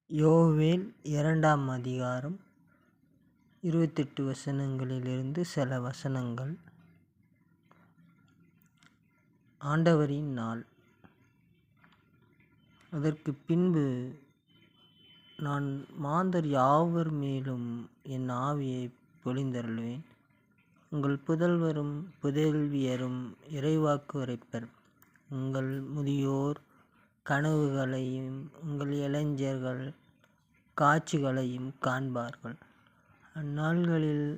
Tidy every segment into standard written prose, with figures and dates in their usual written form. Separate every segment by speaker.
Speaker 1: யோவேல் 2ஆம் அதிகாரம் 28 வசனங்களிலிருந்து சில வசனங்கள். ஆண்டவரின் நாள். அதற்கு பின்பு நான் மாந்தர் யாவர் மேலும் என் ஆவியை பொழிந்தருளுவேன். உங்கள் புதல்வரும் புதல்வியரும் இறைவாக்கு உரைப்பர். உங்கள் முதியோர் கனவுகளையும் உங்கள் இளைஞர்கள் காட்சிகளையும் காண்பார்கள். அந்நாள்களில்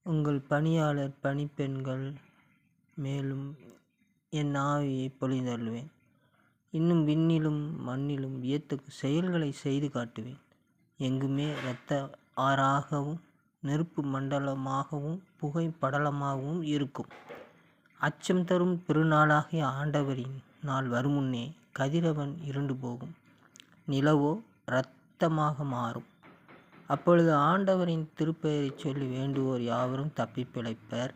Speaker 1: உங்கள் பணியாளர் பணிப்பெண்கள் மேலும் என் ஆவியை பொழிந்தருளுவேன். இன்னும் விண்ணிலும் மண்ணிலும் வியத்தகு செயல்களை செய்து காட்டுவேன். எங்குமே இரத்த ஆறாகவும் நெருப்பு மண்டலமாகவும் புகை படலமாகவும் இருக்கும். அச்சம் தரும் பெருநாளாகிய ஆண்டவரின் நாள் வருமுன்னே கதிரவன் இருண்டு போகும், நிலவோ இரத்தமாக மாறும். அப்பொழுது ஆண்டவரின் திருப்பெயரைச் சொல்லி வேண்டுவோர் யாவரும் தப்பி பிழைப்பர்.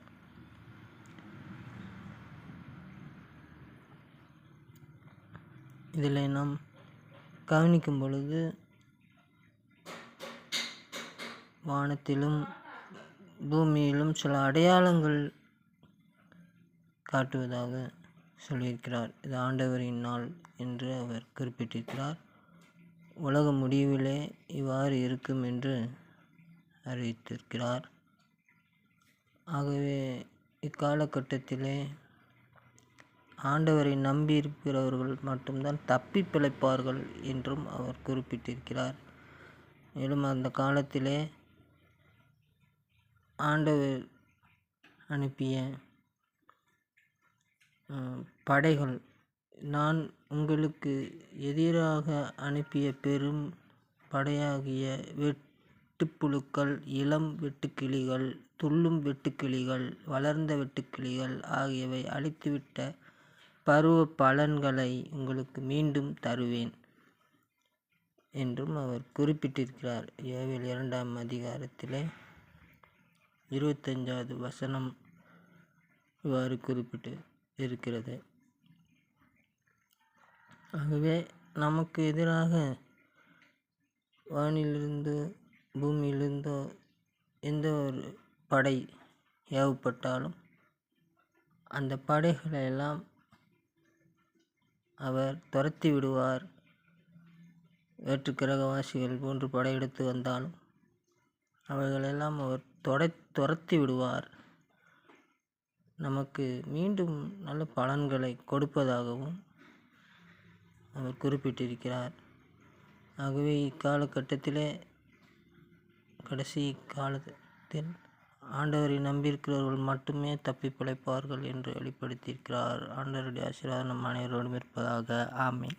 Speaker 1: இதில் நாம் கவனிக்கும் பொழுது வானத்திலும் பூமியிலும் சில அடையாளங்கள் காட்டுவதாக சொல்லியிருக்கிறார். இது ஆண்டவரின் நாள் என்று அவர் குறிப்பிட்டிருக்கிறார். உலக முடிவிலே இவ்வாறு இருக்கும் என்று அறிவித்திருக்கிறார். ஆகவே இக்காலகட்டத்திலே ஆண்டவரை நம்பியிருக்கிறவர்கள் மட்டும்தான் தப்பி பிழைப்பார்கள் என்றும் அவர் குறிப்பிட்டிருக்கிறார். மேலும் அந்த காலத்திலே ஆண்டவர் அனுப்பிய படைகள், நான் உங்களுக்கு எதிராக அனுப்பிய பெரும் படையாகிய வெட்டுப்புழுக்கள், இளம் வெட்டுக்கிளிகள், துள்ளும் வெட்டுக்கிளிகள், வளர்ந்த வெட்டுக்கிளிகள் ஆகியவை அழித்துவிட்ட பருவ பலன்களை உங்களுக்கு மீண்டும் தருவேன் என்றும் அவர் குறிப்பிட்டிருக்கிறார். யோவேல் 2ஆம் அதிகாரத்திலே 25வது வசனம் இவ்வாறு குறிப்பிட்டு இருக்கிறது. ஆகவே நமக்கு எதிராக வானிலிருந்தோ பூமியிலிருந்தோ எந்த ஒரு படை ஏவப்பட்டாலும் அந்த படைகளை எல்லாம் அவர் துரத்தி விடுவார். வேற்று கிரகவாசிகள் போன்று படையெடுத்து வந்தாலும் அவைகளெல்லாம் அவர் துரத்தி விடுவார். நமக்கு மீண்டும் நல்ல பலன்களை கொடுப்பதாகவும் அவர் குறிப்பிட்டிருக்கிறார். ஆகவே இக்காலகட்டத்திலே, கடைசி காலத்தில் ஆண்டவரை நம்பியிருக்கிறவர்கள் மட்டுமே தப்பி பிழைப்பார்கள் என்று வெளிப்படுத்தியிருக்கிறார். ஆண்டவருடைய ஆசீர்வாதம் நம் அனைவரோடும் இருப்பதாக. ஆமென்.